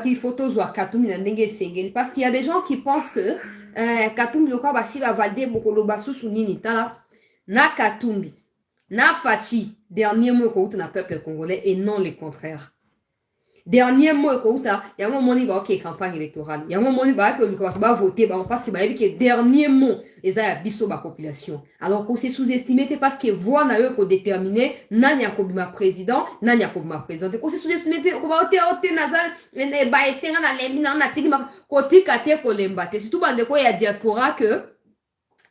il faut toujours Katumbi na ndenge sengeli parce qu'il y a des gens qui pensent que Katumbi lokwa basi va valider beaucoup le basu sunini tala na Katumbi na Fachi dernier mot ko na peuple congolais et non le contraire. Dernier mot il y a un moment où ok campagne électorale il y a un moment où va voter parce que que dernier mot et ça biso ba population alors qu'on s'est sous-estimé parce que voix na yo ko déterminer nani akobima président nani akobima président qu'on s'est sous-estimé ko ba ote nazal ba esenga na lembi na tiki ma ko tika te ko lemba te surtout bande ko ya diaspora que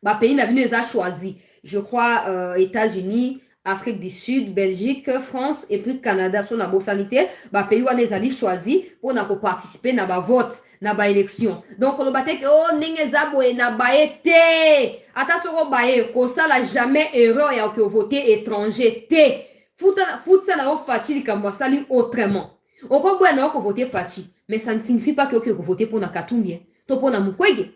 ba pays na bino a choisi je crois États-Unis Afrique du Sud, Belgique, France et puis Canada sont na sanité, ba pays wana ezali choisi pour na participer na ba vote, na ba élection. Donc on batte que oh ndenge zaboye na baye te. Ata soko baye ko sala jamais erreur ya que voter étranger te. Foot ça na Fachi likambo sali autrement. On comprend na ko voter Fachi, mais ça ne signifie pas que vous votez pour na Katumbi. To pour na Mukwege.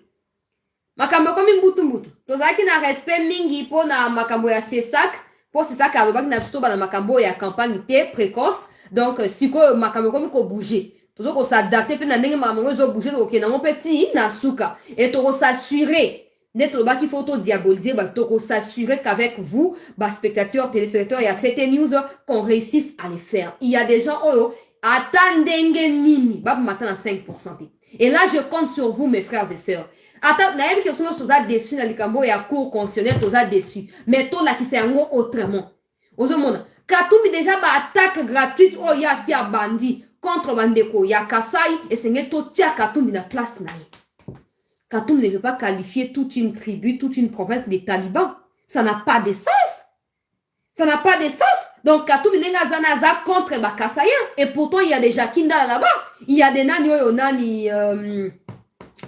Makambo komi mbutu. To zaki na respect mingi pour na makambo ya Sesak. Pour c'est ça qu'alobaki na biso na makambo ya campagne té précoce donc siko makambo comme ko bouger toujours ko s'adapter pe na ndenge makambo zo bouger ok na mon petit na suka et to s'assurer net lobaki faut to diaboliser ba to s'assurer qu'avec vous ba spectateurs téléspectateurs il y a certaines news qu'on réussisse à les faire il y a des gens oh attendenge nini ba matin à 5% et là je compte sur vous mes frères et sœurs. Attends, na yebi que sono toza déçu na likambo ya cour constitutionnel toza déçu. Mais to la ki se yango autrement. Ozomona, Katumbi déjà ba attaque gratuite o ya si a bandi contre bandeko ya Kasai et senge to tia Katumbi na place na ye. Katumbi ne veut pas qualifier toute une tribu, toute une province des talibans. Ça n'a pas de sens. Ça n'a pas de sens. Donc Katumbi nenga zanaza contre ba Kasaïen et pourtant il y a des Jakinda là-bas. Il y a des nani yo nani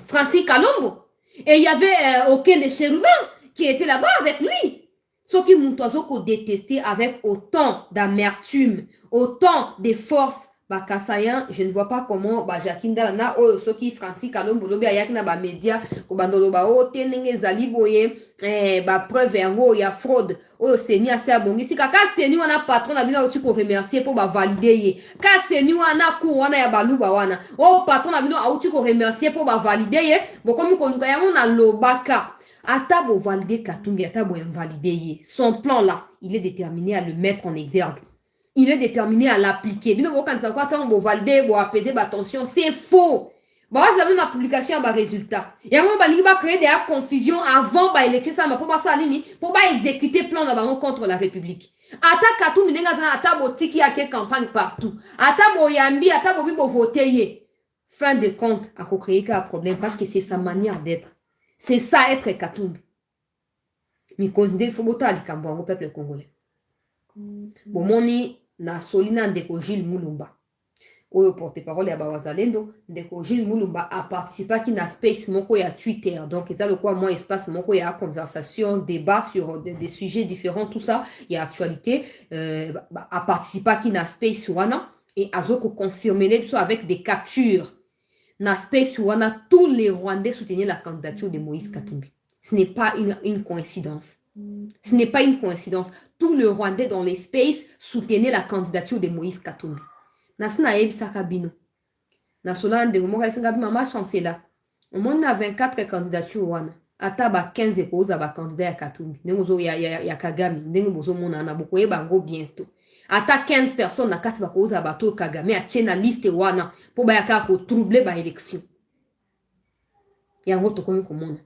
Francis Kalombo. Et il y avait aucun des chérubins qui était là-bas avec lui. Ceux qui m'ont détesté avec autant d'amertume, autant de force. Kassayan, je ne vois pas comment Jakinda na o ceux qui Francis Kalombo lobi ayak na ba média ko bandolo ba o tenenge zali boye preuve yango ya fraude o seni ase abongi si kaka seni wana patron na bino o tiko remercier pour ba valider ye ka seni wana ku wana ya baluba wana o patron na bino o tiko remercier pour ba valider ye bokomi ko luka yango na lobaka ata bo valider Katumbi ata bo invalider ye son plan là il est déterminé à le mettre en exergue. Il est déterminé à l'appliquer. Quand ça va valider, pour apaiser la tension, c'est faux. Bah, je l'avais dans la publication à résultat. Et à un moment, il va créer des confusions avant, bah, il écrit ça, pour pas ça, pour pas exécuter plan d'abord contre la République. Attaque à tout, minenga, attaque au tiki, à quelle campagne partout. Attaque au yambi, attaque au bibo voter. Fin de compte, à créer un problème, parce que c'est sa manière d'être. C'est ça, être Katumbi. Mais cause il faut voter au peuple congolais. Bon, moni, na solina ndeko Gilles Mulumba oyo porte-parole ya Bawazalendo ndeko Gilles Mulumba a participé qui na space moko ya Twitter donc ça le quoi moi espace moko ya conversation débat sur des sujets différents tout ça il y a actualité a participé qui na space wana et azoko confirmer les choses avec des captures na space wana tous les Rwandais soutenaient la candidature de Moïse Katumbi. Ce n'est pas une coïncidence. Ce n'est pas une coïncidence. Tout le Rwandais dans les spaces soutenait la candidature de Moïse Katumbi. Nasina ebi sakabino. Nasola de moka isangabi mama chancela. Au moins na 24 candidatures wana. Ata ba 15 ekoza ba candidat ya Katumbi. Nengozo ya Kagame. Ndenge bozo mona na bokoye bango bientôt. Ata 15 personnes na kati bakoza bato Kagame a na liste wana pour ba yaka ko troubler ba élection. Yango tokomi komona.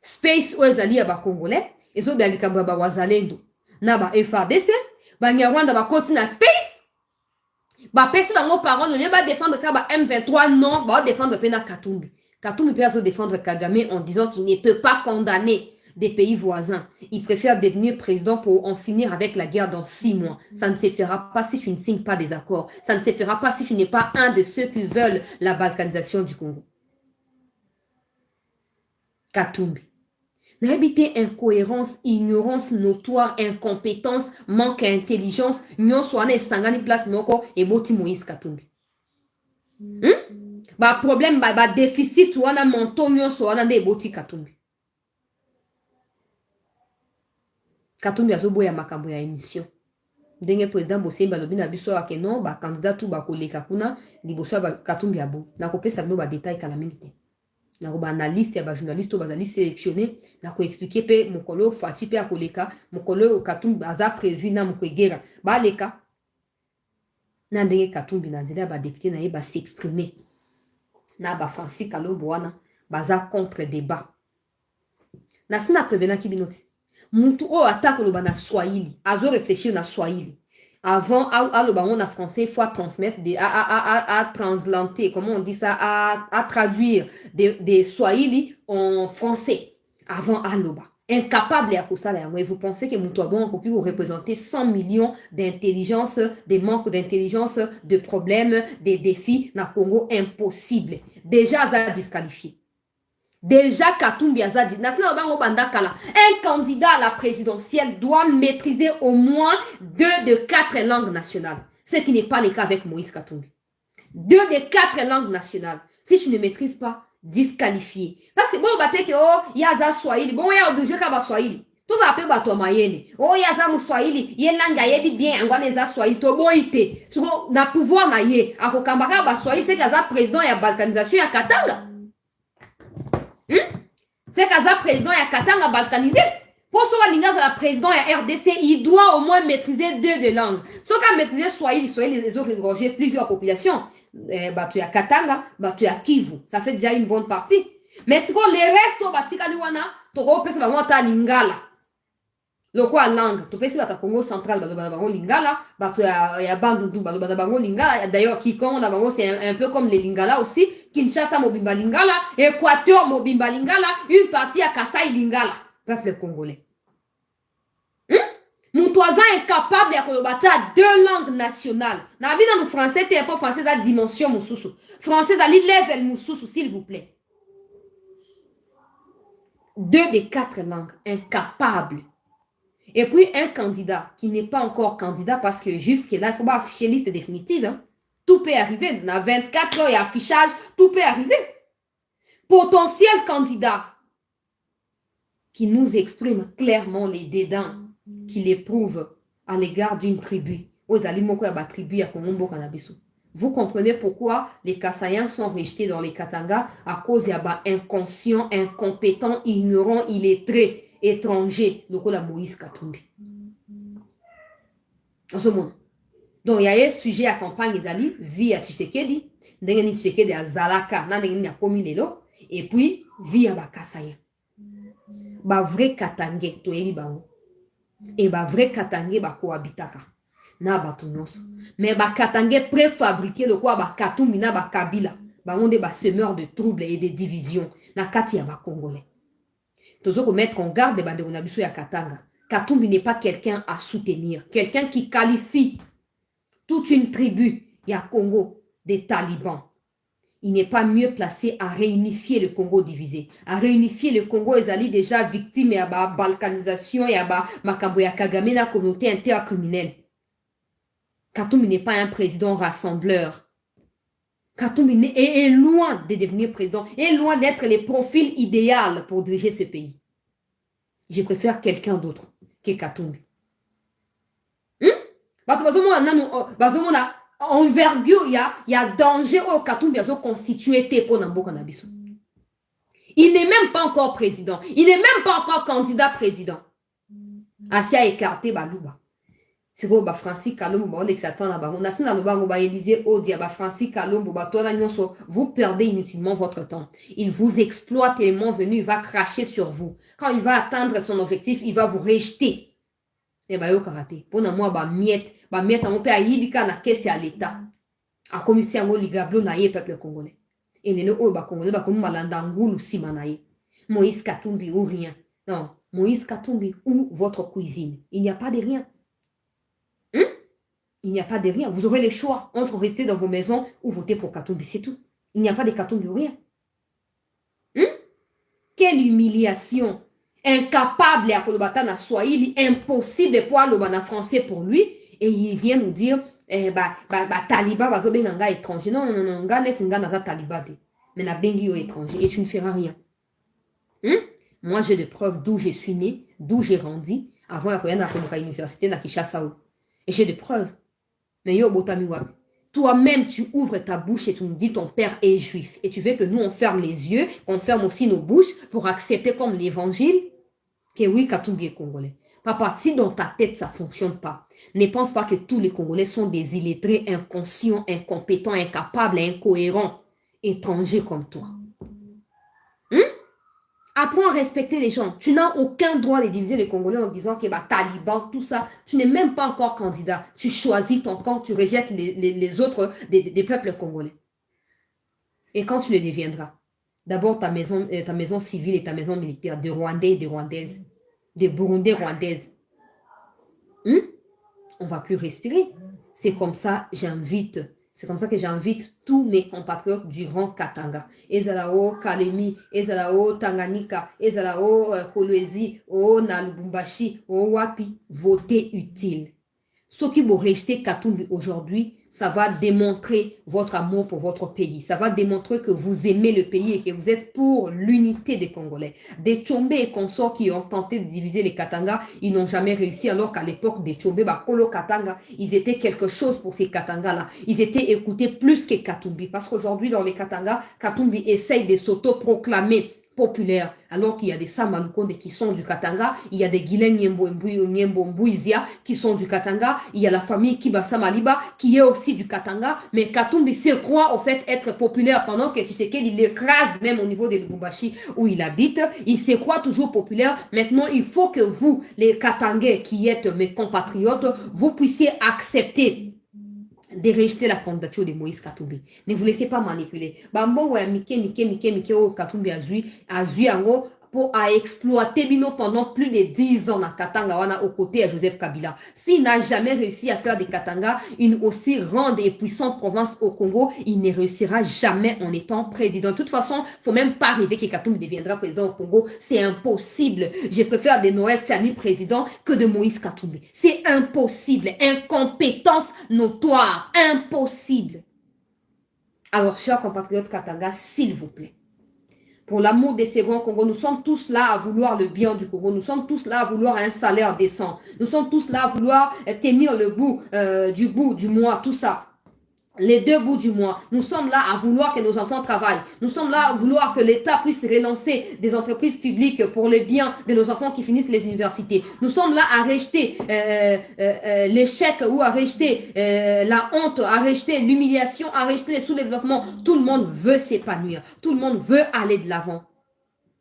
Space oezali ya ba Congolais. Ezo bia likambo ba Wazalendo. Na ba FARDC, ba Nyarwanda ba continue space. Ba pesi bango parole, ne ba défendre ka ba M23 non, ba défendre pena Katumbi. Katumbi peut défendre Kagame en disant qu'il ne peut pas condamner des pays voisins. Il préfère devenir président pour en finir avec la guerre dans 6 mois. Ça ne se fera pas si tu ne signes pas des accords. Ça ne se fera pas si tu n'es pas un de ceux qui veulent la balkanisation du Congo. Katumbi. N'habiter incohérence, ignorance notoire, incompétence, manque d'intelligence, nyon soane sangani place moko et boti Moïse Katumbi. Ba problème ba déficit wana monto nyon soane de boti Katumbi. Katumbi azoboya makambo ya émission. ndenge président Bosse balobi na biso ake non ba candidat tout ba koleka kuna liboso ba Katumbi abo na kopesa bino ba détail kala mingi te na ko ba analyste ya ba journaliste ba analyste sélectionné na ko expliquer pe mokolo Fati pe akoleka mokolo Katumbi aza prévu na mokwegera ba leka na ndenge Katumbi na nzela ba député na ye ba s'exprimer na ba Francis Kalombo wana baza contre débat na sina prévenant ki binoti Muntu o attaque le na Swahili, azo réfléchir na Swahili. Avant, à le baron na français, il faut transmettre, à translanter, comment on dit ça, à traduire des Swahili en français. Avant, à l'oba. Incapable à ça là. Vous pensez que Muntu Abon a pu vous représenter 100 millions d'intelligence, des manques d'intelligence, de problèmes, des défis, na Congo impossible. Déjà, ça a disqualifié. Déjà, Katumbi a dit, un candidat à la présidentielle doit maîtriser au moins 2 de 4 langues nationales. Ce qui n'est pas le cas avec Moïse Katumbi. 2 de 4 langues nationales. Si tu ne maîtrises pas, disqualifié. Parce que bon, il y a ça Swahili. Bon, il y a obligé qu'à Swahili. Tout ça peut battre mayenne. Oh, il y a ça Swahili. Il y a langue bien. On va les Swahili. To bon ité. Sur na pouvoir na yé. A ko kambaka ba Swahili, c'est qu'il y a ça président et balkanisation à Katanga. C'est qu'à président et à Katanga balkanisé. Pour ce que la président et RDC, il doit au moins maîtriser 2 des langues. Sauf qu'à maîtriser Swahili, les autres regorger plusieurs populations. Bah, tu as Katanga, bah, tu as Kivu. Ça fait déjà une bonne partie. Mais si les restes, bah, tu as tu as Lingala. Le quoi langue, tu peux essayer la Congo central, bah, Lingala, bah, tu as Bandundu, bah, Lingala. D'ailleurs, Kikongo, c'est un peu comme les Lingala aussi. Kinshasa, Mobimba Lingala. Équateur, Mobimba Lingala. Une partie à Kasaï Lingala. Peuple congolais. Mon toisin est capable de combattre 2 langues nationales. Na vie dans le français, t'es pas français à dimension, moussoussou. Français à level moussoussou, s'il vous plaît. 2 des 4 langues, incapable. Et puis, un candidat qui n'est pas encore candidat parce que jusque-là, il ne faut pas afficher liste définitive. Hein. Tout peut arriver. Dans 24 heures, il y a affichage, tout peut arriver. Potentiel candidat qui nous exprime clairement les dédains qu'il éprouve à l'égard d'une tribu. Aux Alimoko Yaba tribu à Kongombo Kanabiso. Vous comprenez pourquoi les Kassaïens sont rejetés dans les Katanga à cause Yaba inconscient, incompétent, ignorant, illettré, étranger, le la Moïse Katumbi. En ce moment. Donc il y a un sujet à campagne Ezali, vie à Tshisekedi, Ndengeni Tshisekedi à Zalaka, Nandengeni à Kominelo, et puis vie à Kassaïen. Ba vrai Katangé, Toyeli Bango. Et ba vrai Katangé, ba cohabitaka. Na ba tunyonso. Mais ba Katangé préfabriqué le quoi ba Katumbi na ba Kabila. Ba onde ba semeur de troubles et de divisions. Na kati ya ba Congolais. Toujours mettre en garde de bande onabiso ya Katanga. Katumbi n'est pas quelqu'un à soutenir. Quelqu'un qui qualifie toute une tribu, ya Congo, des talibans. Il n'est pas mieux placé à réunifier le Congo divisé. À réunifier le Congo, ils allaient déjà victimes et à la balkanisation et à la makambo ya Kagame, la communauté intercriminelle. Katumbi n'est pas un président rassembleur. Katumbi est loin de devenir président, est loin d'être le profil idéal pour diriger ce pays. Je préfère quelqu'un d'autre que Katumbi. Envergure, il y a danger au Katumbi à constituer pour Nambo Kanabiso. Il n'est même pas encore président. Il n'est même pas encore candidat président. Asia écarté Balouba. C'est quoi Francis Kalombo, on s'attend là-bas. On a signé là-bas, Élysée Odia, Francis Kalombo, vous perdez inutilement votre temps. Il vous exploite et le moment venu, il va cracher sur vous. Quand il va atteindre son objectif, il va vous rejeter. Et bah yo karaté pour moi miette on peut ayibika na caisse à l'état a commission ngo ligablo na ye peuple congolais et nene o ba congolais ba comme malanda ngulu sima na ye Moïse Katumbi ou rien. Non, Moïse Katumbi ou votre cuisine. Il n'y a pas de rien. Il n'y a pas de rien. Vous aurez le choix entre rester dans vos maisons ou voter pour Katumbi, c'est tout. Il n'y a pas de Katumbi ou rien. Quelle humiliation. Incapable à Kolobata na Swahili, impossible pour le français pour lui, et il vient nous dire, Taliban va zober nanga étranger. Non, nga laisse nga naza Taliban. Mais la bengi yo étranger, et tu ne feras rien. Moi, j'ai des preuves d'où je suis né, d'où j'ai grandi, avant la l'université na Kinshasa. Et j'ai des preuves. Mais yo, botamiwa. Toi-même, tu ouvres ta bouche et tu nous dis ton père est juif. Et tu veux que nous, on ferme les yeux, qu'on ferme aussi nos bouches pour accepter comme l'évangile que oui, Katumbi est congolais. Papa, si dans ta tête, ça ne fonctionne pas, ne pense pas que tous les Congolais sont des illettrés, inconscients, incompétents, incapables, incohérents, étrangers comme toi. Apprends à respecter les gens. Tu n'as aucun droit de diviser les Congolais en disant que bah, Taliban, tout ça. Tu n'es même pas encore candidat. Tu choisis ton camp, tu rejettes les autres des peuples congolais. Et quand tu le deviendras, d'abord ta maison civile et ta maison militaire, des Rwandais et des Rwandaises, des Burundais rwandaises, on ne va plus respirer. C'est comme ça que j'invite tous mes compatriotes du Grand Katanga. Ezalao Kalemi, Ezalao Tanganyika, Ezalao Kolwezi, o na Lubumbashi, o Wapi, votez utile. Ceux qui vont rejeter Katumbi aujourd'hui, ça va démontrer votre amour pour votre pays. Ça va démontrer que vous aimez le pays et que vous êtes pour l'unité des Congolais. Des Tchombe et consorts qui ont tenté de diviser les Katanga, ils n'ont jamais réussi alors qu'à l'époque des Tchombe, Kolo Katanga, ils étaient quelque chose pour ces Katanga-là. Ils étaient écoutés plus que Katumbi. Parce qu'aujourd'hui, dans les Katanga, Katumbi essaye de s'auto-proclamer populaire, alors qu'il y a des Samalukonde qui sont du Katanga, il y a des Guilain Nyembo qui sont du Katanga, il y a la famille Kibasa Maliba qui est aussi du Katanga, mais Katumbi se croit au fait être populaire pendant que Tshisekedi il l'écrase même au niveau de Lubumbashi où il habite, il se croit toujours populaire. Maintenant, il faut que vous, les Katangais qui êtes mes compatriotes, vous puissiez accepter de rejeter la candidature de Moïse Katumbi. Ne vous laissez pas manipuler. Bambo ouais Mike o Katumbi azui ango pour exploiter Bino pendant plus de 10 ans à Katanga wana aux côtés de Joseph Kabila. S'il n'a jamais réussi à faire des Katanga une aussi grande et puissante province au Congo, il ne réussira jamais en étant président. De toute façon, faut même pas rêver que Katumbi deviendra président au Congo. C'est impossible. Je préfère de Noël Tchani président que de Moïse Katumbi. C'est impossible. Incompétence notoire. Impossible. Alors, chers compatriotes Katanga, s'il vous plaît, pour l'amour de ces grands Congo, nous sommes tous là à vouloir le bien du Congo. Nous sommes tous là à vouloir un salaire décent. Nous sommes tous là à vouloir tenir le bout du mois, tout ça. Les 2 bouts du mois. Nous sommes là à vouloir que nos enfants travaillent. Nous sommes là à vouloir que l'État puisse relancer des entreprises publiques pour le bien de nos enfants qui finissent les universités. Nous sommes là à rejeter l'échec ou à rejeter la honte, à rejeter l'humiliation, à rejeter le sous-développement. Tout le monde veut s'épanouir. Tout le monde veut aller de l'avant.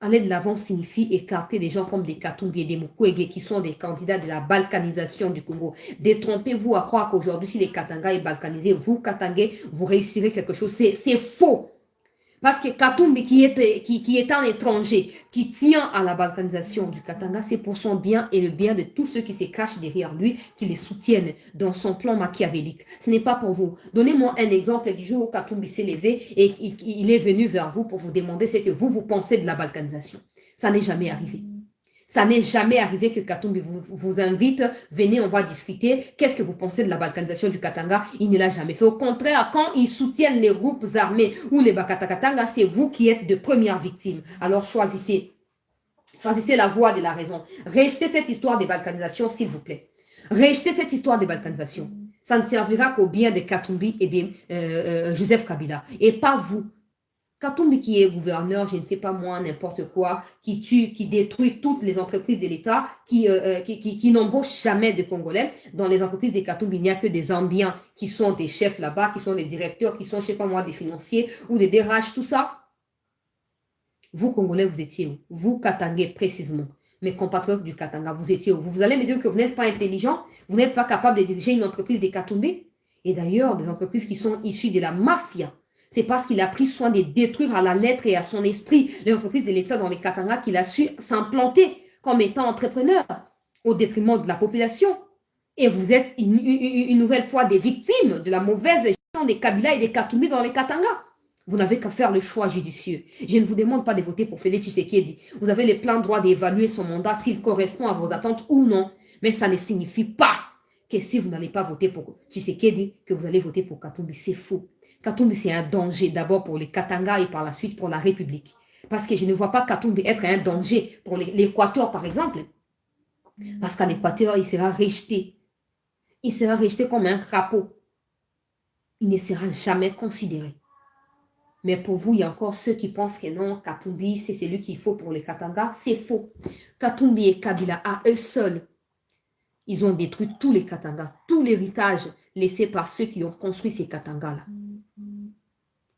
Aller de l'avant signifie écarter des gens comme des Katumbi et des Mukwege qui sont des candidats de la balkanisation du Congo. Détrompez-vous à croire qu'aujourd'hui, si les Katanga est balkanisé, vous, Katangais, vous réussirez quelque chose. C'est faux. Parce que Katumbi, qui est un étranger, qui tient à la balkanisation du Katanga, c'est pour son bien et le bien de tous ceux qui se cachent derrière lui, qui les soutiennent dans son plan machiavélique. Ce n'est pas pour vous. Donnez-moi un exemple du jour où Katumbi s'est levé et il est venu vers vous pour vous demander ce que vous pensez de la balkanisation. Ça n'est jamais arrivé. Ça n'est jamais arrivé que Katumbi vous invite, venez, on va discuter. Qu'est-ce que vous pensez de la balkanisation du Katanga? Il ne l'a jamais fait. Au contraire, quand ils soutiennent les groupes armés ou les Bakatakatanga, c'est vous qui êtes de premières victimes. Alors choisissez. Choisissez la voie de la raison. Rejetez cette histoire de balkanisation, s'il vous plaît. Rejetez cette histoire de balkanisation. Ça ne servira qu'au bien de Katumbi et de Joseph Kabila. Et pas vous. Katumbi qui est gouverneur, je ne sais pas moi, n'importe quoi, qui tue, qui détruit toutes les entreprises de l'État, qui n'embauche jamais de Congolais. Dans les entreprises de Katumbi, il n'y a que des Zambiens qui sont des chefs là-bas, qui sont des directeurs, qui sont, je ne sais pas moi, des financiers ou des DRH, tout ça. Vous, Congolais, vous étiez où? Vous, Katangais, précisément. Mes compatriotes du Katanga, vous étiez où? Vous allez me dire que vous n'êtes pas intelligent, vous n'êtes pas capable de diriger une entreprise de Katumbi? Et d'ailleurs, des entreprises qui sont issues de la mafia. C'est parce qu'il a pris soin de détruire à la lettre et à son esprit les entreprises de l'État dans les Katanga qu'il a su s'implanter comme étant entrepreneur au détriment de la population. Et vous êtes une nouvelle fois des victimes de la mauvaise gestion des Kabila et des Katumbi dans les Katanga. Vous n'avez qu'à faire le choix judicieux. Je ne vous demande pas de voter pour Félix Tshisekedi. Vous avez le plein droit d'évaluer son mandat s'il correspond à vos attentes ou non. Mais ça ne signifie pas que si vous n'allez pas voter pour Tshisekedi, que vous allez voter pour Katumbi. C'est faux. Katumbi, c'est un danger d'abord pour les Katanga et par la suite pour la République. Parce que je ne vois pas Katumbi être un danger pour l'Équateur, par exemple. Parce qu'en Équateur, il sera rejeté. il sera rejeté comme un crapaud. Il ne sera jamais considéré. Mais pour vous, il y a encore ceux qui pensent que non, Katumbi, c'est celui qu'il faut pour les Katanga. C'est faux. Katumbi et Kabila, à eux seuls, ils ont détruit tous les Katanga, tout l'héritage laissé par ceux qui ont construit ces Katangas-là.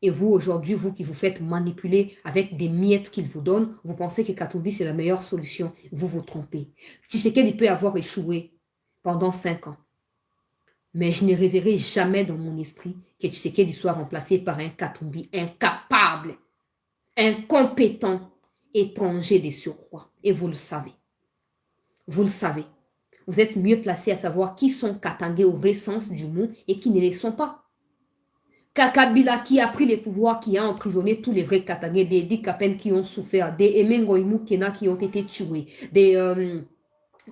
Et vous, aujourd'hui, vous qui vous faites manipuler avec des miettes qu'ils vous donnent, vous pensez que Katumbi, c'est la meilleure solution. Vous vous trompez. Tshisekedi peut avoir échoué pendant 5 ans. Mais je ne rêverai jamais dans mon esprit que Tshisekedi soit remplacé par un Katumbi incapable, incompétent, étranger de surcroît. Et vous le savez. Vous le savez. Vous êtes mieux placé à savoir qui sont Katangais au vrai sens du mot et qui ne les sont pas. Kabila qui a pris les pouvoirs, qui a emprisonné tous les vrais Katangais, des Dikapen qui ont souffert, des Emengo Kena qui ont été tués, des...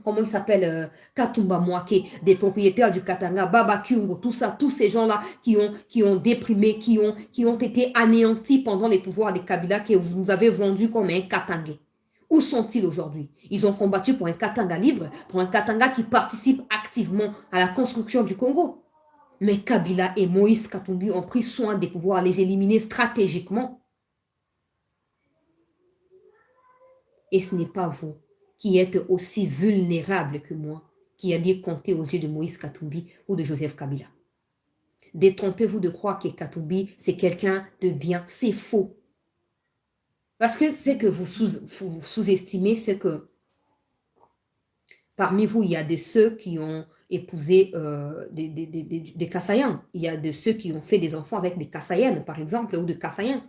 comment il s'appelle, Katumba Mwake, des propriétaires du Katanga, Baba Kyungo, tout ça, tous ces gens-là qui ont déprimé, qui ont été anéantis pendant les pouvoirs des Kabila que vous nous avez vendus comme un Katangais. Où sont-ils aujourd'hui? Ils ont combattu pour un Katanga libre, pour un Katanga qui participe activement à la construction du Congo. Mais Kabila et Moïse Katumbi ont pris soin de pouvoir les éliminer stratégiquement. Et ce n'est pas vous qui êtes aussi vulnérable que moi, qui alliez compter aux yeux de Moïse Katumbi ou de Joseph Kabila. Détrompez-vous de croire que Katumbi, c'est quelqu'un de bien. C'est faux. Parce que ce que vous sous-estimez, c'est que parmi vous, il y a de ceux qui ont épousé des Kassaïens. Il y a de ceux qui ont fait des enfants avec des Kassaïennes, par exemple, ou de Kassaïens.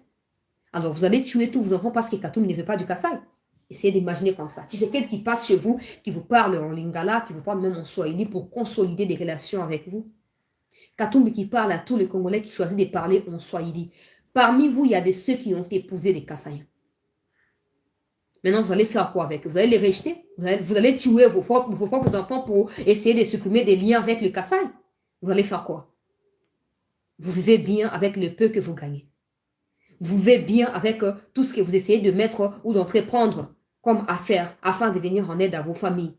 Alors, vous allez tuer tous vos enfants parce que Katumbi ne veut pas du Kassai. Essayez d'imaginer comme ça. Si c'est quelqu'un qui passe chez vous, qui vous parle en lingala, qui vous parle même en swahili pour consolider des relations avec vous. Katumbi qui parle à tous les Congolais qui choisissent de parler en swahili. Parmi vous, il y a de ceux qui ont épousé des Kassaïens. Maintenant, vous allez faire quoi avec eux? Vous allez les rejeter? Vous allez tuer vos propres enfants pour essayer de supprimer des liens avec le Kassai? Vous allez faire quoi? Vous vivez bien avec le peu que vous gagnez. Vous vivez bien avec tout ce que vous essayez de mettre ou d'entreprendre comme affaire afin de venir en aide à vos familles.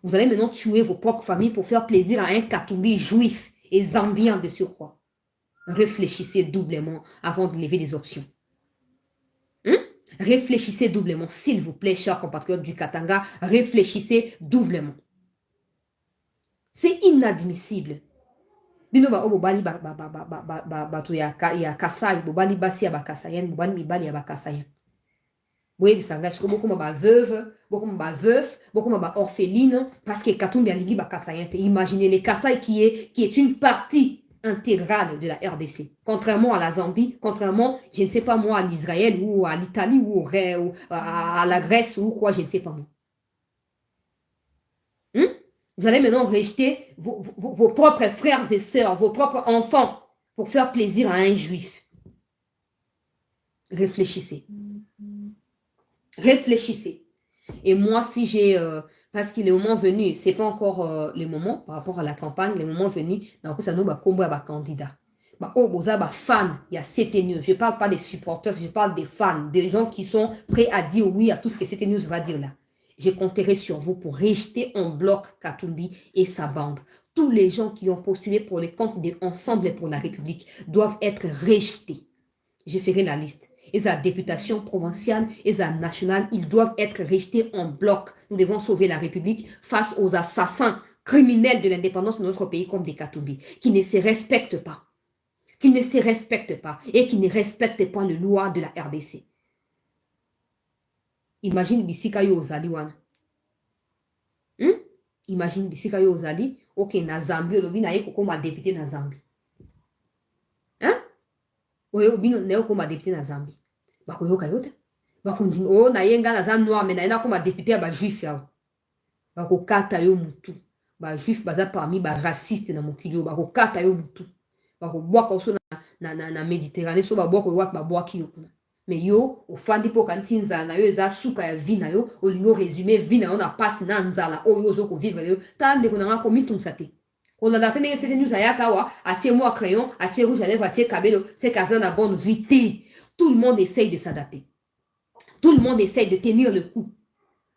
Vous allez maintenant tuer vos propres familles pour faire plaisir à un Katumbi juif et zambien de surcroît. Réfléchissez doublement avant de lever des options. Réfléchissez doublement, s'il vous plaît, chers compatriotes du Katanga, réfléchissez doublement. C'est inadmissible. Bino ba obobali bato ya Kasai, bobali basi ya ba Kasayen, bobali mibali ya ba Kasayen. Oui, bisanga siko beaucoup ma ba veuve, beaucoup ma ba veuf, beaucoup ma ba orpheline parce que Katumbi aligi ba Kasayen. Imaginez les Kasai qui est une partie intégrale de la RDC. Contrairement à la Zambie, contrairement, je ne sais pas moi, à l'Israël ou à l'Italie ou à la Grèce ou quoi, je ne sais pas moi. Vous allez maintenant rejeter vos propres frères et sœurs, vos propres enfants pour faire plaisir à un juif. Réfléchissez. Réfléchissez. Et moi, si j'ai... parce que le moment venu, ce n'est pas encore le moment par rapport à la campagne, le moment venu, donc ça nous va combattre un candidat. Fans, il y a CT News. Je ne parle pas des supporters, je parle des fans, des gens qui sont prêts à dire oui à tout ce que CT News va dire là. Je compterai sur vous pour rejeter en bloc Katumbi et sa bande. Tous les gens qui ont postulé pour les comptes de Ensemble pour la République doivent être rejetés. Je ferai la liste. Et la députation provinciale et la nationale, ils doivent être rejetés en bloc. Nous devons sauver la République face aux assassins criminels de l'indépendance de notre pays comme des Katumbi, qui ne se respectent pas. Qui ne se respectent pas et qui ne respectent pas les lois de la RDC. Imagine Bisika yo ozali wana. Imagine Bisika yo ozali, ok, na Zambie, olobi na ye kokoma député na Zambie. Oyo bino na yo koma député na Zambie. Bakoyoka yo te. Bakondima, oh na ye nga na za noir, mais na ye na koma député ya ba juif ya. Bakokata yo mutu. Ba juif baza parmi ba raciste na mokili yo, bakokata yo mutu. Bakobwaka oso na Méditerranée, so babwaka yo wak babwaki yo kuna. Mais yo, ofandi po kanti nzala na yo eza suka ya vi na yo, olingo résumé vi na yo na pasi na nzala, oyo ozoko vivre yo, ta ndeko na nga komitumsa te. On a appris que c'était nous à Yakawa, à Tiemo à crayon, à Tier rouge à lèvres, à Tier cabello, c'est qu'à la bonne vité. Tout le monde essaye de s'adapter. Tout le monde essaye de tenir le coup.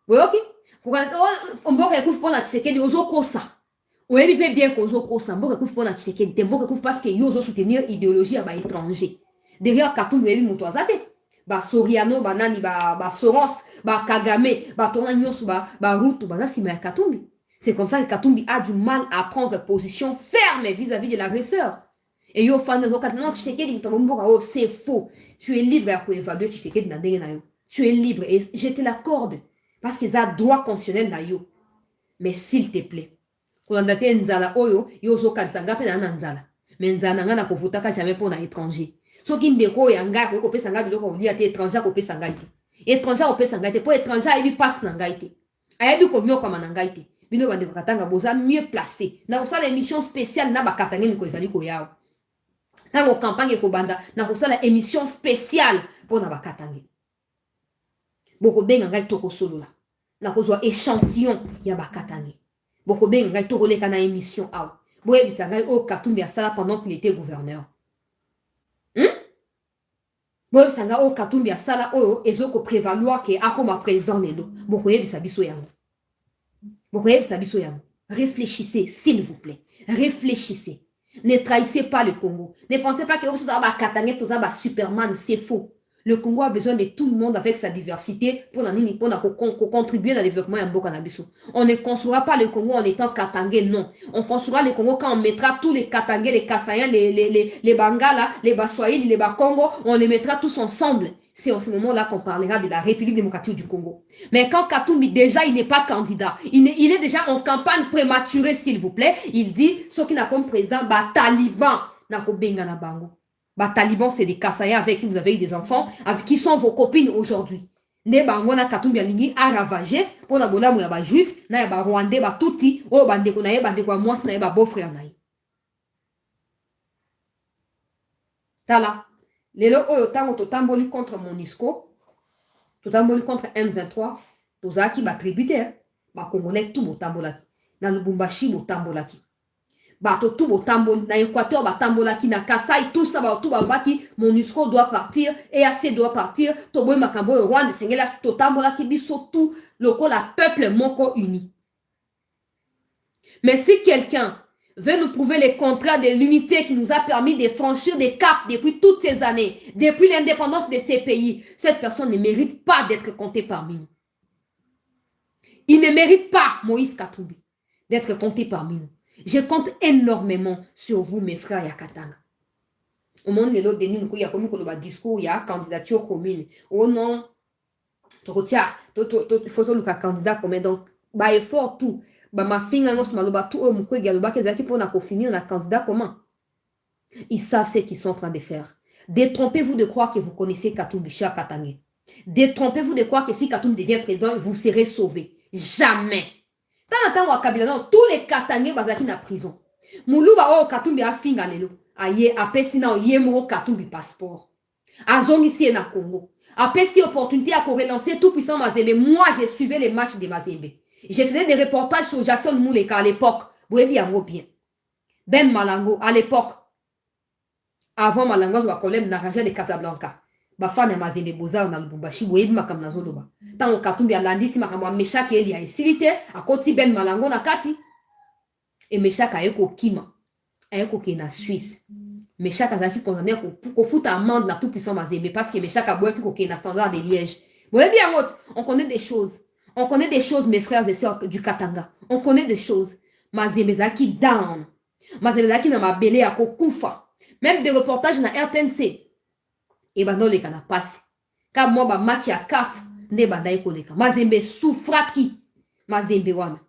Oui, ok? On va recouvrir pour la Tshisekedi, on zo kosa. Oui, mais bien qu'on soit Sambo, qu'on faut pas Tshisekedi, tembo qu'on parce que yo soutenir idéologie à ba étranger. Derrière Katumbi, oui, moutouazate. Ba Soriano, ba Nani, ba Soros, ba Kagame, ba Tonanyos, ba Ruto, ba ça c'est Katumbi. C'est comme ça que Katumbi a du mal à prendre position ferme vis-à-vis de l'agresseur. Et yo fan de non Tshisekedi, c'est faux. Tu es libre à évaluer Tshisekedi na ndenge na yo. Tu es libre et je te l'accorde parce que ça droit constitutionnel na yo. Mais s'il te plaît, kolanda te nzala oyo yo zokanisa nga mpe na nzala me nzala na nga nakofutaka jamais mpo na étranger soki ndeko oyo ya ngai akoki kopesa ngai biloko kolia te étranger akopesa ngai te étranger akopesa ngai te mpo étranger ayebi mpasi na ngai te ayebi konyokama na ngai te bino bandeko katanga boza mieux placé nakosala émission spéciale na bakatange mikolo ezali koyawa ntango campagne ekobanda nakosala émission spéciale mpo na bakatange bokobenga ngai tokosolola nakozwa échantillon ya bakatange Boko ben ngai to koleka na émission aw. Boye bisangai o Katumbi asala pendant qu'il était gouverneur. Boye bisangai o Katumbi asala o ezoko prévaloir que akoma président lelo. Boko yebisa biso yango. Boko yebisa biso yango. Réfléchissez s'il vous plaît. Réfléchissez. Ne trahissez pas le Congo. Ne pensez pas que vous êtes ba Katangé tout ça ba Superman, c'est faux. Le Congo a besoin de tout le monde avec sa diversité pour contribuer dans le développement de Mboka-Nabiso. On ne construira pas le Congo en étant Katangé, non. On construira le Congo quand on mettra tous les Katangés, les Kassaïens, les Bangala, les Baswahili, les Bakongo, on les mettra tous ensemble. C'est en ce moment-là qu'on parlera de la République démocratique du Congo. Mais quand Katumbi, déjà, il n'est pas candidat, il est déjà en campagne prématurée, s'il vous plaît, il dit, ce qui n'a comme président, Taliban, Nako Bengana Bango. Bah, Taliban, c'est des Kassaïens avec qui vous avez eu des enfants, avec qui sont vos copines aujourd'hui. Ne bangona Katumbi alingi a ravagé pour la bola mouya ba juif, na ya ba rwandais ba touti, o bandeko na ye bandeko moi na ye ba beau-frère na ye. Tala, lelo oyo tango totamboli contre Monusco, totamboli contre M23, tozaki ba tributaire, ba congolais tout botambolaki, na Lubumbashi botambolaki. Bato tout botambolaki, na Équateur batambolaki, na Kasai, tout ça tout babaki, Monusco doit partir, EAC doit partir, Toboy Makambo, Rwanda, Sengela, totambolaki, biso tout, loko la peuple moko uni. Mais si quelqu'un veut nous prouver les contrats de l'unité qui nous a permis de franchir des caps depuis toutes ces années, depuis l'indépendance de ces pays, cette personne ne mérite pas d'être comptée parmi nous. Il ne mérite pas, Moïse Katumbi, d'être compté parmi nous. Je compte énormément sur vous, mes frères Yakatanga. Au moment de l'autre, il y a comme un discours, il y a candidature commune. Oh non, il faut que le candidat commun. Donc, bah, effort tout. Bah, ma fille, tout, oh, moukou, galoba, qu'est-ce pour n'a finir un candidat commun. Ils savent ce qu'ils sont en train de faire. Détrompez-vous de croire que vous connaissez Katumbi Katanga. Détrompez-vous de croire que si Katumbi devient président, vous serez sauvé. Jamais. Tous les Katangais bazaki na prison. Muluba o Katumbi a finga lelo. Aye apesi na oye mo Katumbi passeport. Azongi si na Congo. Apesi opportunité à relancer tout puissant Mazembe. Moi j'ai suivi les matchs de Mazembe. J'ai fait des reportages sur Jackson Mouleka à l'époque. Vous voyez bien bien. Ben Malango à l'époque. Avant Malango, je problème na de Casablanca. Bafana Mazembe Bozar na Lubumbashi boyebi makam na zoloba. Tango Katumbi alandisi makambo Meshak eli ya esilite akoti Ben Malango na kati. Et Meshak ayeko kima. Ayeko ke na Suisse. Meshak azaki condamné ko foutre amende na tout puissant Mazembe parce que Meshak a boyebi ko ke na standard de Liège. Boyebi bien on connaît des choses. On connaît des choses mes frères et sœurs du Katanga. On connaît des choses. Mazembe zaki down. Mazembe zaki na mabele ya kokufa. Même des reportages na RTNC. Et ben non les kana passe car moi ba match ya CAF ne bandai koleka Mazembe souffraki Mazembe wana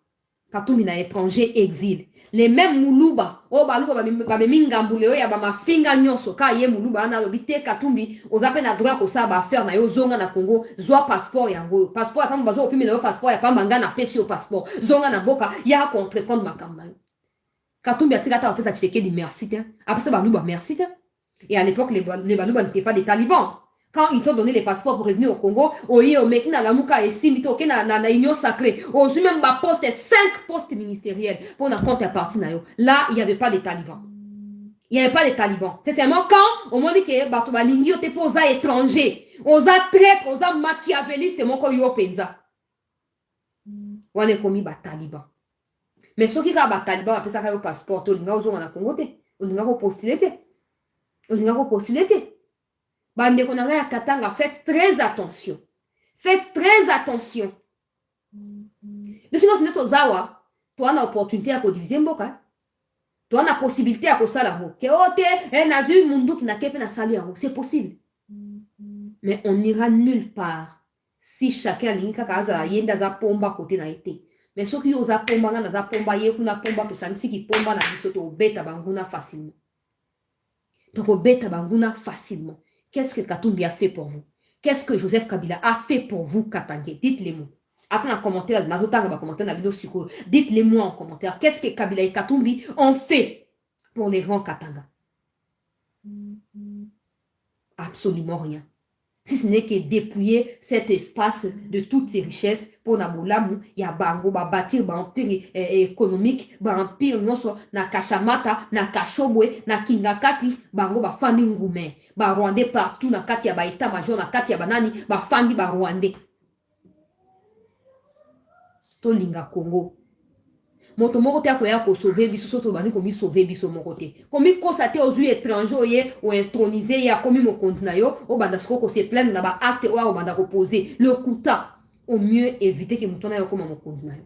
Katumbi na étranger exil les mêmes muluba o baluba ba mingambule o ya ba mafinga nyonso ka ye muluba na lobite Katumbi ozape na droit ko sa ba faire na yo zonga na Congo zwa passeport yango passeport ya pamba zo opimi na yo passeport ya pamba ngana pesi yo passeport zonga na boka ya contreprendre makamna yo Katumbi atika ta pesa Tshisekedi merci te après ça baluba merci te. Et à l'époque, les Balouba n'étaient pas des talibans. Quand ils t'ont donné les passeports pour revenir au Congo, au mec na la mouka et simito ke na union sacrée, au même ba poste 5 postes ministériels pour na compte à parti na yo. Là, il n'y avait pas de talibans. Il n'y avait pas de talibans. C'est seulement quand au moment que bato balingi ote pour aux étrangers, aux traîtres, aux machiavélistes mon ko yo penza. On est commis ba talibans. Mais ceux qui ont un taliban, après ça, un passeport, on a un Congo, on a postulé. On a postulé. Bande qu'on a Katanga, faites très attention. Faites très attention. Le sinon, c'est notre zawa. Toi, on a opportunité à diviser mboka. Toi, on a possibilité à ça là. Que ote, un azu mundu qui n'a qu'à peine sali. C'est possible. Mais on n'ira nulle part si chacun linka kaza yenda za pomba côté na été. Mais ceux qui osent pomba na za pomba yekuna pomba to sansi qui pomba na bisoto beta banguna facilement. Donc beta banguna facilement. Qu'est-ce que Katumbi a fait pour vous? Qu'est-ce que Joseph Kabila a fait pour vous, Katangé? Dites-les-moi. Après un commentaire, dites-les-moi en commentaire. Qu'est-ce que Kabila et Katumbi ont fait pour les rangs Katanga? Absolument rien. Si ce n'est que dépouiller cet espace de toutes ses richesses pour Nabolamu, il y a bango, bâtir un empire économique, un empire na Kachamata, na Kachobwe, na Kingakati, bango fandi ngume, Rwandais partout, na kati ya baita major, na kati ya banani, fandi Rwandais. To linga Congo. Moto moko te akoya ko sauver biso soto bani komi sauver biso moko te. Komi constater aux yeux étrangers ou intronisé ya komi mo continent yo o banda siko ko se plaindre na ba acte o banda reposer le kuta au mieux éviter que mutona yo koma mo continent yo.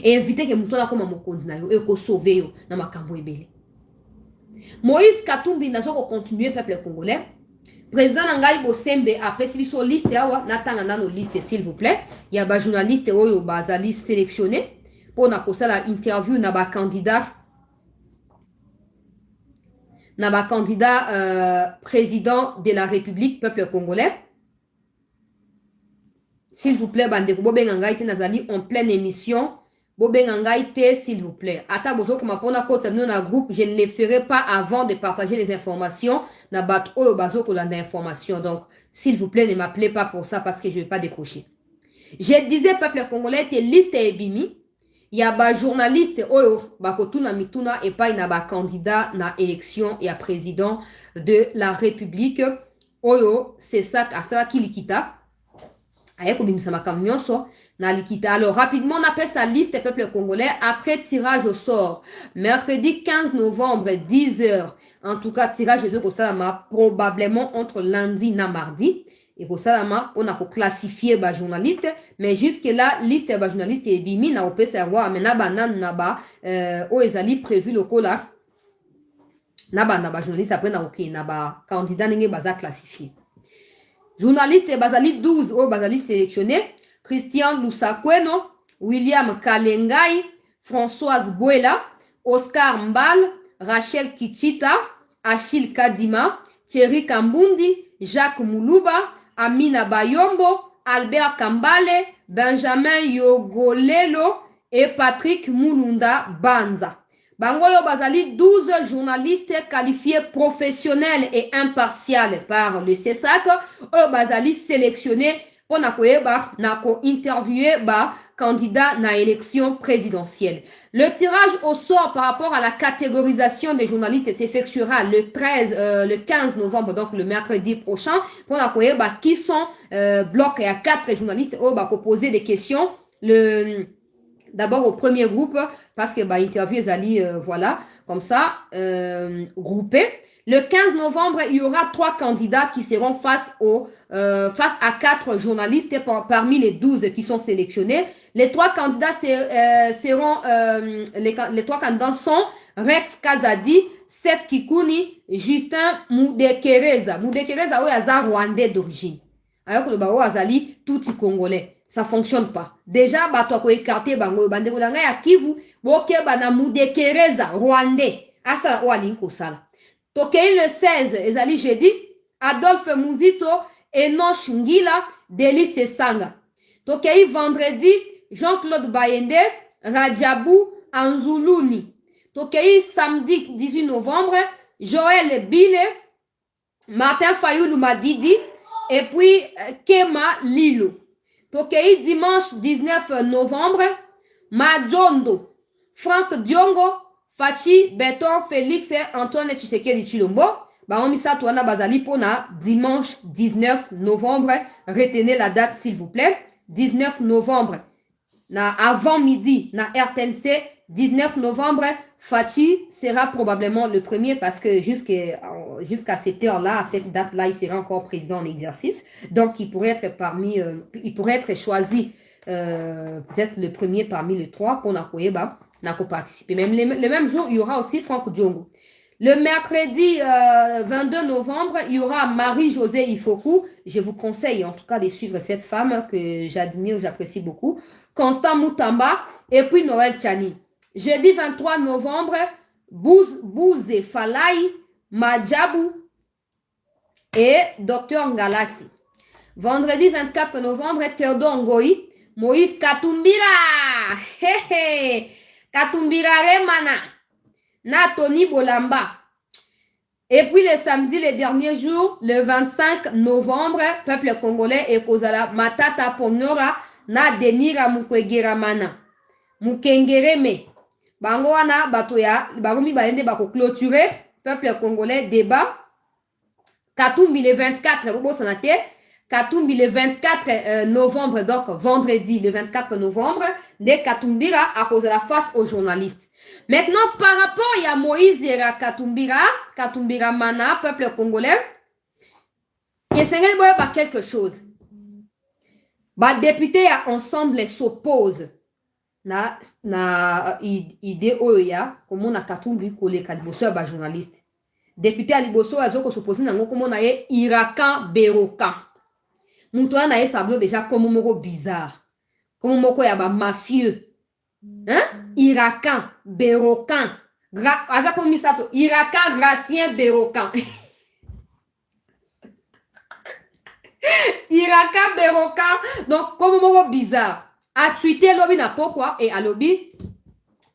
Et éviter que mutona koma mo continent yo e ko sauver yo na makambo ebele. Moïse Katumbi nazo ko continuer peuple congolais. Président Nangai Bosembe a pesi sur liste awa natanga nano liste s'il vous plaît. Il y a ba journaliste oyo bazali sélectionné. Pour na kosala interview na ba candidat président de la République peuple congolais. S'il vous plaît bande bobenga te nazali en pleine émission bobenga te s'il vous plaît. Ata bozo kuma pona kota na groupe, je ne les ferai pas avant de partager les informations na bat oyo bazo ko la information. Donc s'il vous plaît ne m'appelez pas pour ça parce que je vais pas décrocher. Je disais peuple congolais te liste ebimi. Il y a des journalistes bakotuna mituna et pas na ba candidat na élection et à président de la République. Oyo c'est ça à qui likita. Ayeko bimisa makamnyonso na likita. Alors rapidement on appelle sa liste peuple congolais après tirage au sort. Mercredi 15 novembre 10h. En tout cas tirage au sort probablement entre lundi et mardi. Et pour ça, on a classifié les journalistes, mais jusque-là, liste des journalistes est bimi, na opé savoir, mais na banan na ba, ezali prévu le cola, na ba journaliste après na ok, na ba candidat n'engé baza classifié. Journaliste bazali 12, bazali sélectionné, Christian Lusakweno, William Kalengai, Françoise Bouela, Oscar Mbal, Rachel Kichita, Achille Kadima, Thierry Kambundi, Jacques Moulouba, Amina Bayombo, Albert Kambale, Benjamin Yogolelo et Patrick Mulunda Banza. Bangoyo bazali 12 journalistes qualifiés professionnels et impartials par le CESAC. Bazali sélectionnés pour interviewer candidat na élection présidentielle. Le tirage au sort par rapport à la catégorisation des journalistes s'effectuera le 15 novembre, donc le mercredi prochain, pour qui sont bloqués à 4 journalistes qui poser des questions. D'abord au premier groupe, parce que interview Zali, voilà, comme ça, groupés. Le 15 novembre, il y aura 3 candidats qui seront face à 4 journalistes parmi les 12 qui sont sélectionnés. Les 3 candidats seront, les 3 candidats sont Rex Kazadi, Seth Kikuni, Justin Mudekereza. Mudekereza, oui, aza rwandais d'origine. Alors que le baro azali tout congolais. Ça fonctionne pas. Déjà, toi, ko écarté, bango, bande, ko danga ya Kivu, boke, bana Mudekereza, rwandais. Asa, oali, ko sala. Tokei le 16, ezali jeudi, Adolphe Muzito, Enoch Ngila, Delice Sanga. Tokei vendredi, Jean-Claude Bayende, Rajabou Anzuluni. Tokei samedi 18 novembre, Joël Bile, Martin Fayoulou Madidi, et puis Kema Lilo. Tokei dimanche 19 novembre, Majondo, Franck Diongo, Fachi, Beton, Félix, Antoine Tshisekedi Chilombo. Baomisa Touana Bazali Pona, dimanche 19 novembre. Retenez la date s'il vous plaît. 19 novembre. avant midi, na RTNC, 19 novembre, Fatih sera probablement le premier parce que jusqu'à cette heure-là, à cette date-là, il sera encore président en exercice. Donc, il pourrait être choisi peut-être le premier parmi les trois qu'on a participé. Même le même jour, il y aura aussi Franck Diongo. Le mercredi 22 novembre, il y aura Marie-Josée Ifoku. Je vous conseille en tout cas de suivre cette femme que j'admire, j'apprécie beaucoup. Constant Moutamba et puis Noël Tchani. Jeudi 23 novembre, Bouze Falai, Madjabou et Dr Ngalassi. Vendredi 24 novembre, Théodore Ngoï, Moïse Katumbira. Katumbira Remana. Natoni Bolamba. Et puis le samedi, le dernier jour, le 25 novembre, peuple congolais et Kozala Matata Ponora na Denira Mukwegera Mana. Mukengereme. Bango wana batoya, baromi balende bako clôturer, peuple congolais débat. Katumbi le 24, Katumbi le 24 novembre, donc vendredi le 24 novembre, de Katumbira à cause de la face aux journalistes. Maintenant, par rapport à Moïse et à Katumbira Mana, peuple congolais, il s'engage par quelque chose. Les députés ensemble s'opposent na idée oya comme on a Katumbi collé Kaliboso ba journaliste. Député Aliboso azoko s'opposer nango comme on a Irakan Berokan. Moutoua na sablo déjà comme moko bizarre. Comme moko ya ba mafieux. Hein? Irakan Berokan. Irakan Gracien Berokan. Irakan Berokan. Donc, comme moko bizarre. A tweeté lobby na pourquoi et à lobby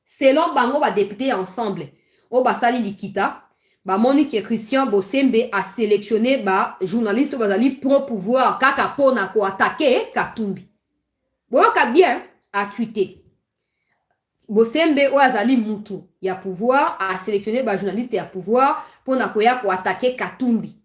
selon bango ba député ensemble o basali likita ba Monique et Christian Bosembe a sélectionné ba journaliste bazali pro pouvoir kaka pona ko attaquer Katumbi boka bien a tweeté Bosembe o azali mutu ya pouvoir a sélectionné ba journaliste ya pouvoir pona ko ya ko attaquer Katumbi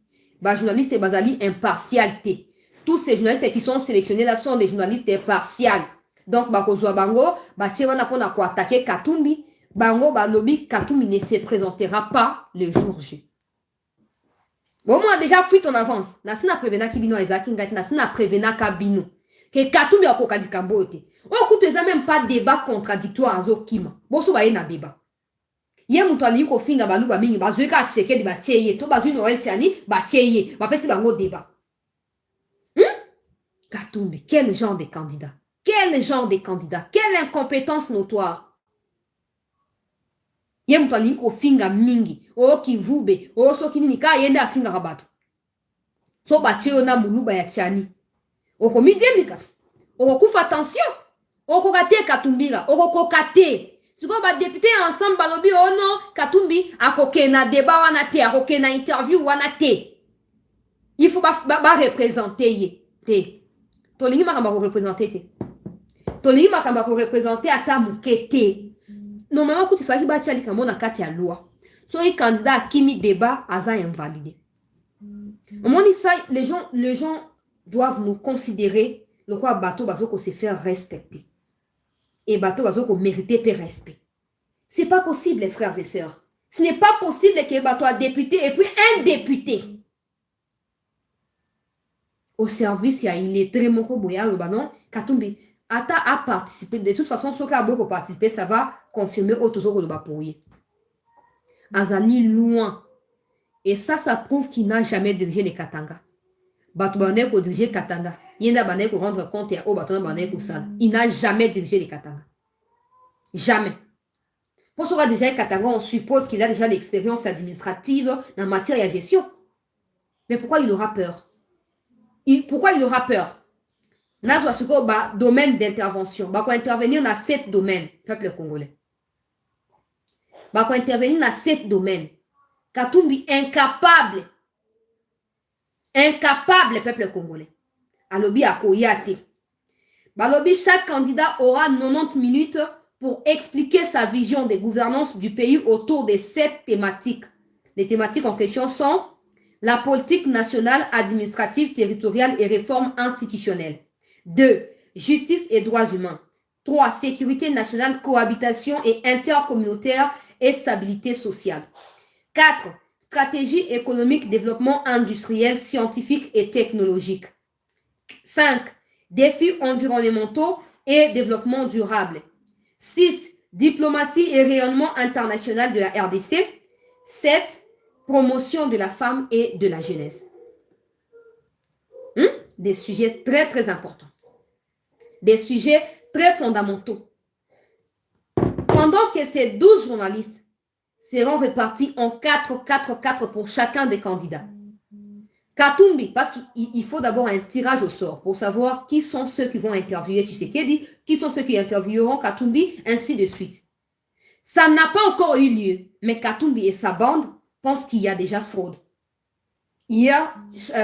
ba journaliste bazali impartialité. Tous ces journalistes qui sont sélectionnés là sont des journalistes impartials. Donc, bakozwa bango, wana pona ko attaquer Katumbi, bango lobby Katumbi ne se présentera pas le jour J. Bon, moi déjà fuite en avance. Nasina prevena ki bino ezaki ngati nasina prevena ka bino. Que Katumbi a kokali kambote. On écoute ça même pas débat contradictoire azo kima. Boso ba na débat. Ye mutu ali ko finga balu ba mingi bazweka tseke di ba cheye to bazwi Noël Tchani ba cheye ba pesi bango débat. Katumbi, quel genre de candidat? Quel genre de candidat? Quelle incompétence notoire? Ye mtu aliko finga mingi. O kivube. O so kinini ka yende afinga rabatu. So bacheo na muluba ya Tchani. Oko midiemika. Oko kufa attention. Oko kate Katumbira. Oko kokate. Siko ba député ensemble balobi oh non Katumbi akoke na débat wana te. Akoke na interview wana te. Il faut ba représenter ye. Te. Tolingi makamba ko représenter te. Tolingi makamba ko représenter ata mukete. Normalement quand tu fais ba tchali kamo na kati ya loi. So y candidat kimi débat aza invalidé. Au moment ça les gens doivent nous considérer le quoi bateau bazoko se faire respecter. Et bateau bazoko mériter pe respect. C'est pas possible les frères et sœurs. Ce n'est pas possible que bateau a député et puis un député au service, il est très moko boya le banon Katumbi ata a participé de toute façon ce qui a beaucoup participé ça va confirmer autour de bapoye azali loin et ça prouve qu'il n'a jamais dirigé les Katanga batu bane ko diriger Katanga yenda bane ko rendre compte ya o batu bane ko sala il n'a jamais dirigé les Katanga jamais pour ce déjà Katanga on suppose qu'il a déjà l'expérience administrative en matière de gestion mais pourquoi il aura peur? Pourquoi il aura peur? Nazwa suko ba domaine d'intervention. Ba ko intervenir dans 7 domaines, peuple congolais. Ba ko intervenir dans 7 domaines. Katumbi incapable. Incapable, peuple congolais. Alobi akoyate. Balobi chaque candidat aura 90 minutes pour expliquer sa vision de gouvernance du pays autour de 7 thématiques. Les thématiques en question sont la politique nationale, administrative, territoriale et réforme institutionnelle. 2. Justice et droits humains. 3. Sécurité nationale, cohabitation et intercommunautaire et stabilité sociale. 4. Stratégie économique, développement industriel, scientifique et technologique. 5. Défis environnementaux et développement durable. 6. Diplomatie et rayonnement international de la RDC. 7. Promotion de la femme et de la jeunesse. Des sujets très, très importants. Des sujets très fondamentaux. Pendant que ces 12 journalistes seront répartis en 4 pour chacun des candidats. Katumbi, parce qu'il faut d'abord un tirage au sort pour savoir qui sont ceux qui vont interviewer Tshisekedi, qui sont ceux qui intervieweront Katumbi, ainsi de suite. Ça n'a pas encore eu lieu, mais Katumbi et sa bande pensent qu'il y a déjà fraude. Hier,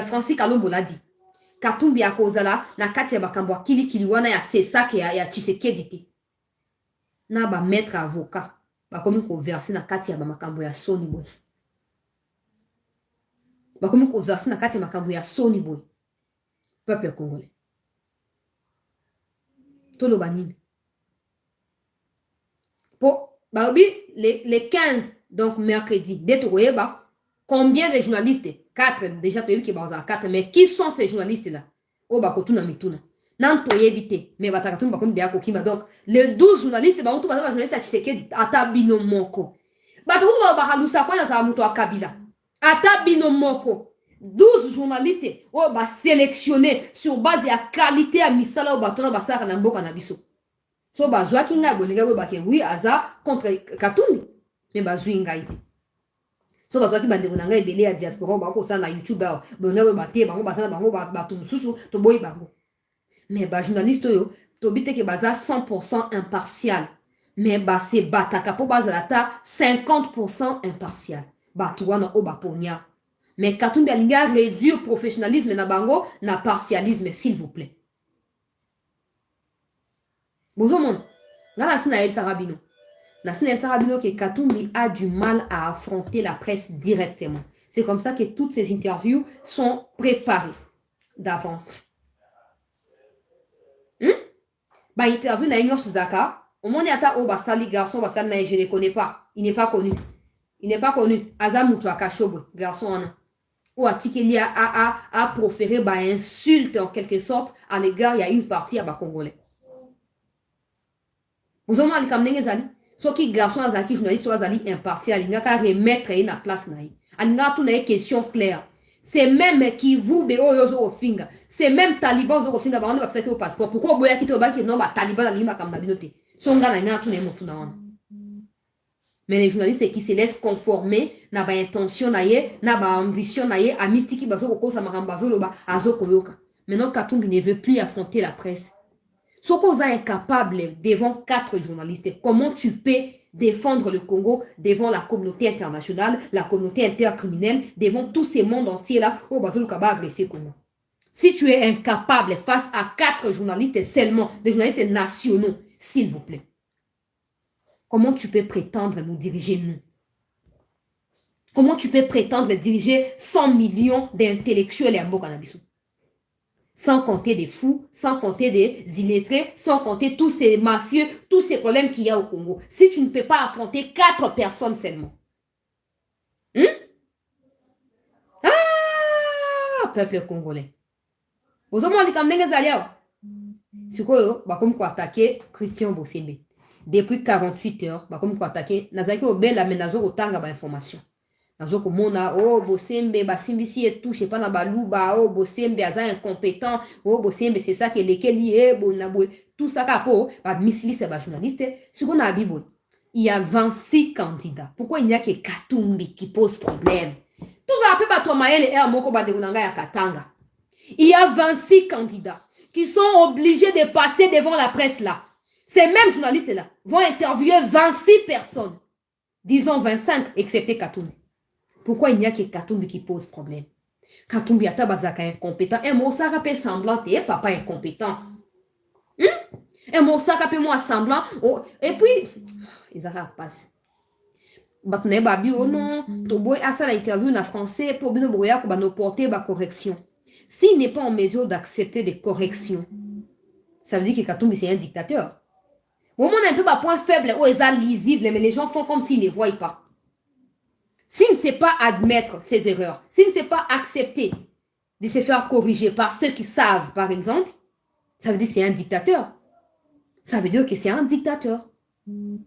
Francis Kalombo l'a dit. Katumbi a kozala na kati ya bakambo akili kiliwana ya Sesake ya Tshisekedi te. Na ba maître avocat bakomi ko verser na kati ya ba makambo ya soni boy. Bakomi ko verser na kati ya makambo ya soni boy. Peuple congolais. Tolo banini. Pour baobi les 15 donc mercredi dès toyeba combien de journalistes 4 déjà tu as vu qui baza 4 mais qui sont ces journalistes là? Oh bakotuna mituna. Nan toyebite mais batakatum bakomi de akokima donc les 12 journalistes ba mutu baza journaliste à Tshisekedi ata bino moko. Batukutu ba halusa kwa za mutu akabila. Ata bino moko. 12 journalistes oh ba sélectionner sur base ya qualité à misala o batona basaka na mboka na biso. So bazwa kinga bolinga bo bake oui aza contre Katumbi mais bazwi ngai. So bazwa ki bandeko na ngai belé ya diaspora ba ko sana YouTube ba bolinga bo bate bango basana bango batu mususu to boyi bango. Mais ba journaliste yo to bite ke baza 100% impartial. Mais ba se bataka po bazala ta 50% impartial. Ba tuwana o ba ponya. Mais Katumbi alinga réduire professionnalisme na bango na partialisme s'il vous plaît. Bonjour, la Sinaël Sarabino. La Sinaël Sarabino que Katumbi a du mal à affronter la presse directement. C'est comme ça que toutes ces interviews sont préparées d'avance. Bah, interview na Igor Suzaka. Au moins, il y a un Basali garçon, Basali, je ne connais pas. Il n'est pas connu. Il n'est pas connu. Azam Kashobo, garçon. Ou Atikeli a proféré bah, insulte en quelque sorte à l'égard, il y a une partie à Congolais. Vous avez dit que ce qui garçon azaki journaliste azali impartial, il n'y a qu'à remettre na place naï. Il y a tout une question claire. C'est même qui vous béo yozo au finger. C'est même taliban au finger ba on va au passeport. Pourquoi boya kito ba ki non ba taliban la lima comme d'habitude. Songa na tout ne motu na. Mais les journalistes qui se laissent conformer na ba intention naie, na ba ambition naie, amitiki bazo ko sa marambazo loba azo koyoka. Maintenant Katumbi ne veut plus affronter la presse. Sokoza est incapable devant 4 journalistes. Comment tu peux défendre le Congo devant la communauté internationale, la communauté intercriminelle, devant tous ces mondes entiers là, où Bazou Kaba agressé Congo? Si tu es incapable face à 4 journalistes seulement, des journalistes nationaux, s'il vous plaît, comment tu peux prétendre nous diriger nous? Comment tu peux prétendre diriger 100 millions d'intellectuels et en Bokanabisu? Sans compter des fous, sans compter des illettrés, sans compter tous ces mafieux, tous ces problèmes qu'il y a au Congo. Si tu ne peux pas affronter 4 personnes seulement. Ah, peuple congolais. Vous avez dit comme c'est quoi, comme quoi attaquer Christian Bossembe. Depuis 48 heures, comme quoi attaquer, Nazaki Obel a menaçé autant d'informations. Nazoko mona oh Bossembe basimbisi et tout je sais pas na baluba oh Bossembe aza incompétent oh Bossembe c'est ça que lesquels est bon na tout ça kako ba misliste ba journaliste si on a bibo il y a 26 candidats pourquoi il n'y a que Katumbi qui pose problème tout ça peut pas toi et moko ba de kunanga ya Katanga il y a 26 candidats qui sont obligés de passer devant la presse là ces mêmes journalistes là vont interviewer 26 personnes disons 25 excepté Katumbi. Pourquoi il n'y a que Katumbi qui pose problème? Katumbi ata bazaka incompétent. Et mon sac peut semblant et papa incompétent. Et mon sac peut moi semblant. Oh, et puis, ils arrêtent pas. Batne babi oh non. Toboy a ça l'interview en français pour bien boya pour nous porter ba correction. S'il n'est pas en mesure d'accepter des corrections, ça veut dire que Katumbi c'est un dictateur. Bon, on a un peu un point faible, où ils sont lisibles, mais les gens font comme s'ils ne voient pas. S'il ne sait pas admettre ses erreurs, s'il ne sait pas accepter de se faire corriger par ceux qui savent, par exemple, ça veut dire que c'est un dictateur. Ça veut dire que c'est un dictateur. Bon,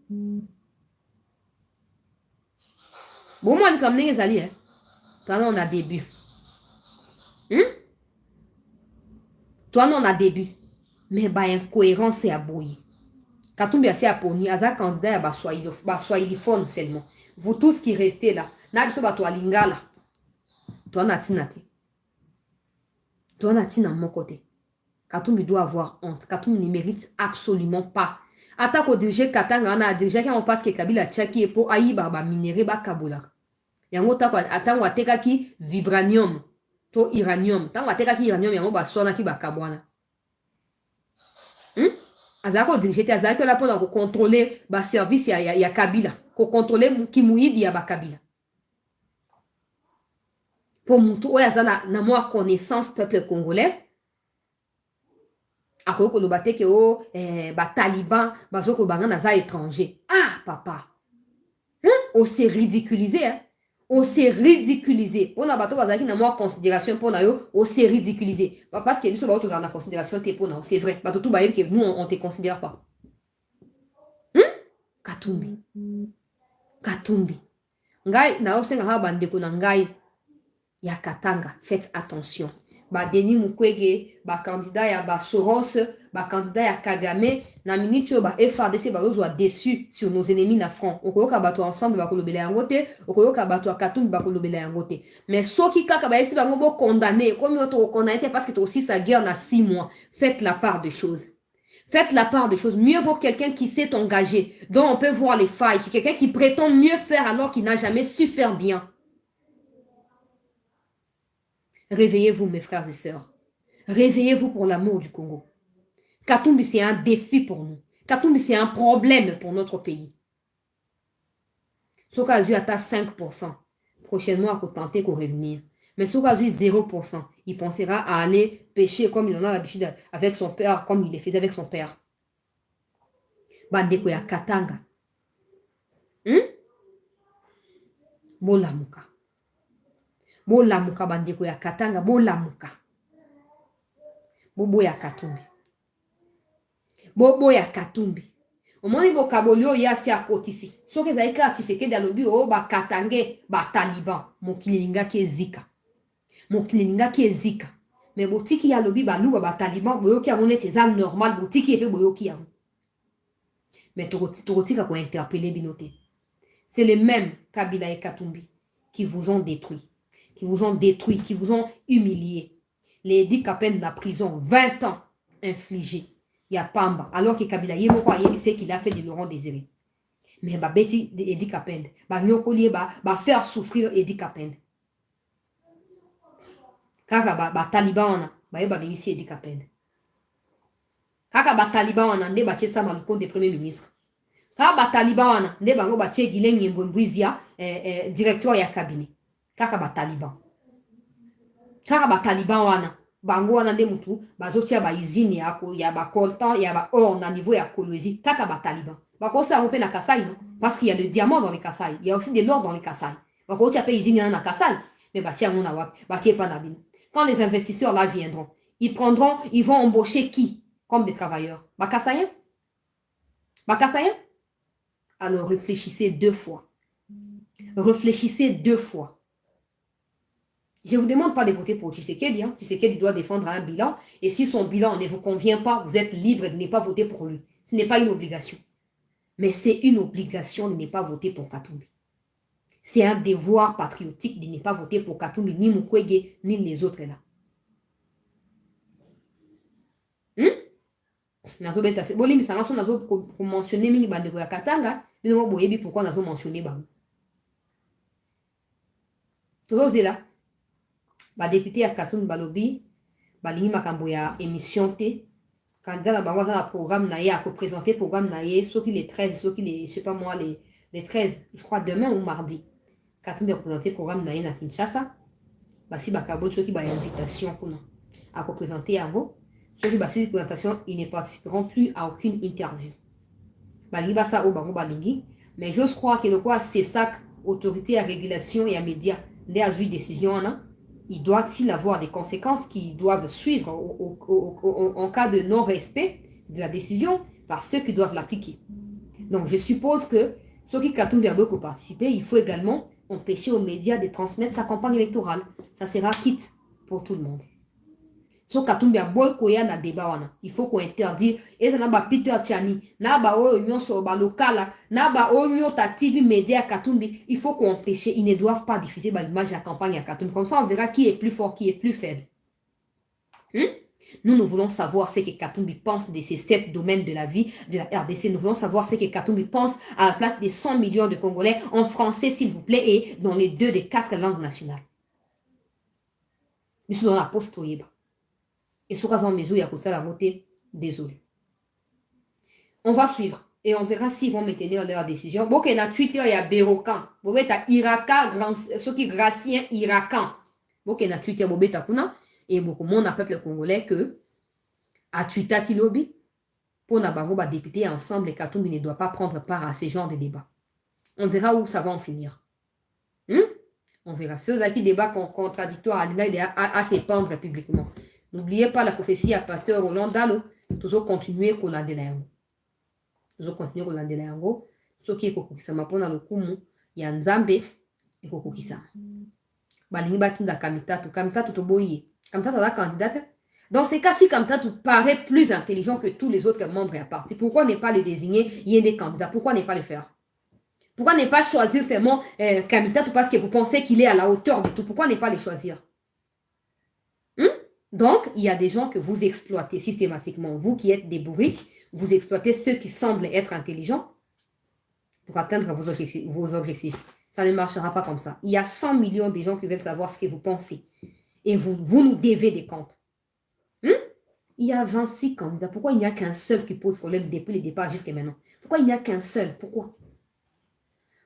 moi, comme les alliés, hein. Toi, on a début. Toi, on a début. Mais bah, incohérence, c'est à bouillir. Quand on bien à poni, à un candidat, bah, soyez fun seulement. Vous tous qui restez là, n'a pas toi lingala. Toi, natinati. Toi, natina de mon côté. Katumbi doit avoir honte. Katumbi ne mérite absolument pas. Attaque au diriger Katanga, on a dirigé quand on passe que Kabila Tchaki et pour Aïe Baba minéré ba Kabola. Yango tako attend wa teka ki vibranium to uranium. Tant wa teka ki uranium yango ba sona ki ba kabwana. Azako dirigé azako là pour contrôler ba service ya Kabila, pour contrôler ki muibi ya ba Kabila. Pour mutu oya zana na moi connaissance peuple congolais. Ako ko lobate ke o ba taliban bazoko banga na za étranger. Ah papa. On s'est ridiculisé hein. On s'est ridiculisé. On a bateau bazaki na moi considération pour na yo, on s'est ridiculisé. Parce que nous sommes en la considération t'es pour c'est vrai. Bateau tout baye que nous on te considère pas. Katumbi. Katumbi. Ngai na osenga ha bandeko na ngai ya Katanga, faites attention. Ba Denis Mukwege, ba candidat ya ba Soros, ba candidat ya Kagame, na minute ba FARDC ba ozwa déçu sur nos ennemis na front. Okoyoka bato ensemble ba kolobela yango te, okoyoka bato Katumbi ba kolobela yango te. Mais soki kaka ba esi bango bo condamné, comme autre condamné parce que tu aussi sa guerre na 6 mois. Faites la part des choses. Faites la part des choses. Mieux vaut quelqu'un qui s'est engagé, dont on peut voir les failles, quelqu'un qui prétend mieux faire alors qu'il n'a jamais su faire bien. Réveillez-vous, mes frères et sœurs. Réveillez-vous pour l'amour du Congo. Katumbi, c'est un défi pour nous. Katumbi, c'est un problème pour notre pays. Sokazu atteint 5%. Prochainement, à tenter qu'on revenir. Mais Sokazu 0%. Il pensera à aller pêcher comme il en a l'habitude avec son père, comme il le faisait avec son père. Bandeko ya Katanga. Bolamuka. Bolamuka bandeko ya Katanga, bolamuka. Bobo ya Katumbi. Bobo ya Katumbi. Omoni bokabolio yasi akotisi. Soke zaika Tshisekedi alobi o ba Katange ba Taliban. Mokilinga ki ezika. Mokilinga ki ezika. Mais botiki ya lobi ba luba ba Taliban boyoki ya monete za normal botiki epe boyoki ya. Mais tokotika ko interpeller binote. C'est les mêmes Kabila et Katumbi qui vous ont détruit. Qui vous ont détruit, qui vous ont humilié. Les Edi Kapende de la prison, 20 ans infligés. Il y a Pamba. Alors que Kabila, il sait qu'il a fait de Laurent Désiré. Mais bah Betty Edi Kapende, bah Nyokoli, bah faire souffrir Edi Kapende. Kaka bah Taliban, bah ici Edi Kapende. Kaka bah Taliban, ne bah Tchesa Malukonde des premiers ministres. Kaka bah Taliban, ne bah ngo bah Tché Guilin Yembouizia, directeur ya cabinet. Kaka ba Taliban. Kaka ba Taliban wana. Bango wana nde mutu. Bazotia ba usine ya ba coltan, ya ba or na niveau ya Kolwezi. Kaka ba Taliban. Bako sa rompe na Kasai, non? Parce qu'il y a le diamant dans les Kasai. Il y a aussi de l'or dans les Kasai. Bako tia pe usine na Kasai. Mais batia mon awap. Batia pas na bin. Quand les investisseurs là viendront, ils vont embaucher qui? Comme des travailleurs. Ba Kasaïen? Ba Kasaïen? Alors réfléchissez 2 fois. Réfléchissez 2 fois. Je ne vous demande pas de voter pour Tshisekedi. Tshisekedi doit défendre un bilan. Et si son bilan ne vous convient pas, vous êtes libre de ne pas voter pour lui. Ce n'est pas une obligation. Mais c'est une obligation de ne pas voter pour Katumbi. C'est un devoir patriotique de ne pas voter pour Katumbi, ni Mukwege, ni les autres là. Nazo beta se boli misanga so nazo mentionner mingi bandeko ya Katanga, bino boyebi pourquoi nazo mentionner bango. Tozozela là. Ba député ya Katumbi balobi balingi makambo ya émission te candidat na bango za programme na ye à présenter programme na ye soki les 13 soki les je sais pas moi les 13 je crois demain ou mardi Katumbi a présenté programme na ye na Kinshasa basi bakabo soki ba invitation kuna à présenter yango soki basi présentation ils ne participeront plus à aucune interview balibasa au bango balingi. Mais je crois que le quoi, c'est ça, autorité à régulation et à médias, des décision, il doit-il avoir des conséquences qui doivent suivre en cas de non-respect de la décision par ceux qui doivent l'appliquer. Donc, je suppose que ceux qui ont participé, il faut également empêcher aux médias de transmettre sa campagne électorale. Ça sera quitte pour tout le monde. So Katumbi a bol koya na débat wana. Il faut qu'on interdise et ça n'a pas Peter Tchani, n'a pas oignon sur ba local, n'a pas oignon ta TV média Katumbi. Il faut qu'on empêche, ils ne doivent pas diffuser l'image de la campagne à Katumbi. Comme ça, on verra qui est plus fort, qui est plus faible. Nous voulons savoir ce que Katumbi pense de ces 7 domaines de la vie de la RDC. Nous voulons savoir ce que Katumbi pense à la place des 100 millions de Congolais en français, s'il vous plaît, et dans les 2 des 4 langues nationales. Nous sommes dans la post-Toyeba. Et sur la maison, il y a ça la montée. Désolé. On va suivre. Et on verra s'ils vont maintenir leur décision. Bon, qu'il y a Twitter, il y a Bérocan. Bon, il y a Iraka, ceux qui gracient Irakan. Bon, qu'il y a Twitter, bon, il y a Kuna. Et beaucoup de monde, le peuple congolais, que à Twitter qui lobby, pour n'avoir pas député ensemble, les Katumbi ne doit pas prendre part à ces genres de débats. On verra où ça va en finir. On verra. Ceux qui débattent contradictoires à s'épandre publiquement. N'oubliez pas la prophétie à pasteur Roland Dalo. Toujours continuer à collander la yango. Toujours continuer à collander la yango. Ce qui est kokokisama pour le kumu, il y a Nzambe et kokokisama. Balingi batinda Kamitatu. Kamitatu toboye. Kamitatu la candidate. Dans ces cas, si Kamitatu paraît plus intelligent que tous les autres membres à parti, pourquoi ne pas le désigner? Il y a des candidats. Pourquoi ne pas le faire? Pourquoi ne pas choisir seulement Kamitatu parce que vous pensez qu'il est à la hauteur de tout? Pourquoi ne pas le choisir? Donc, il y a des gens que vous exploitez systématiquement. Vous qui êtes des bourriques, vous exploitez ceux qui semblent être intelligents pour atteindre vos objectifs. Ça ne marchera pas comme ça. Il y a 100 millions de gens qui veulent savoir ce que vous pensez. Et vous nous devez des comptes. Il y a 26 candidats. Pourquoi il n'y a qu'un seul qui pose problème depuis le départ jusqu'à maintenant? Pourquoi il n'y a qu'un seul? Pourquoi?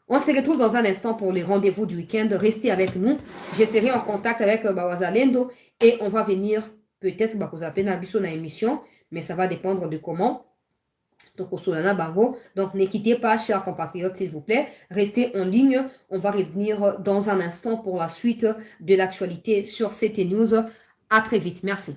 On se retrouve dans un instant pour les rendez-vous du week-end. Restez avec nous. Je serai en contact avec Bawazalendo et on va venir peut-être vous appeler dans la émission, mais ça va dépendre de comment. Donc, ne quittez pas, chers compatriotes, s'il vous plaît. Restez en ligne. On va revenir dans un instant pour la suite de l'actualité sur CT News. À très vite. Merci.